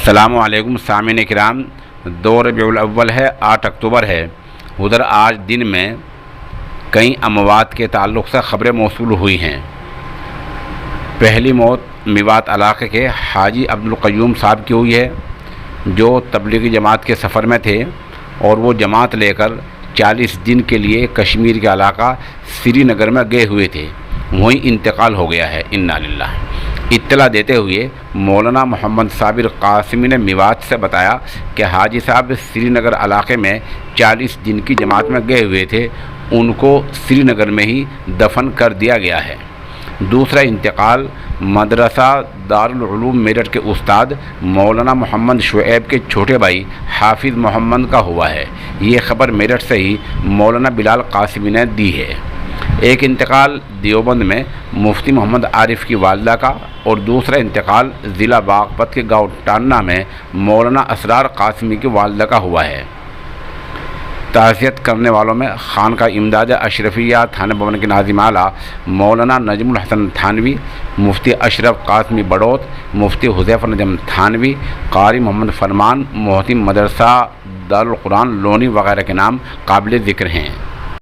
السلام علیکم سامعین کرام، 2 ربیع الاول ہے، 8 اکتوبر ہے۔ ادھر آج دن میں کئی اموات کے تعلق سے خبریں موصول ہوئی ہیں۔ پہلی موت میوات علاقے کے حاجی عبدالقیوم صاحب کی ہوئی ہے، جو تبلیغی جماعت کے سفر میں تھے اور وہ جماعت لے کر 40 دن کے لیے کشمیر کے علاقہ سری نگر میں گئے ہوئے تھے، وہیں انتقال ہو گیا ہے۔ انا للہ۔ اطلاع دیتے ہوئے مولانا محمد صابر قاسمی نے میوات سے بتایا کہ حاجی صاحب سری نگر علاقے میں 40 دن کی جماعت میں گئے ہوئے تھے، ان کو سری نگر میں ہی دفن کر دیا گیا ہے۔ دوسرا انتقال مدرسہ دارالعلوم میرٹھ کے استاد مولانا محمد شعیب کے چھوٹے بھائی حافظ محمد کا ہوا ہے۔ یہ خبر میرٹھ سے ہی مولانا بلال قاسمی نے دی ہے۔ ایک انتقال دیوبند میں مفتی محمد عارف کی والدہ کا اور دوسرا انتقال ضلع باغپت کے گاؤں ٹاننا میں مولانا اسرار قاسمی کی والدہ کا ہوا ہے۔ تعزیت کرنے والوں میں خانقاہ امداد اشرفیہ تھانہ بھون کے ناظم اعلیٰ مولانا نجم الحسن تھانوی، مفتی اشرف قاسمی بڑوت، مفتی حذیفہ نجم تھانوی، قاری محمد فرمان، محتم مدرسہ دارالقرآن لونی وغیرہ کے نام قابل ذکر ہیں۔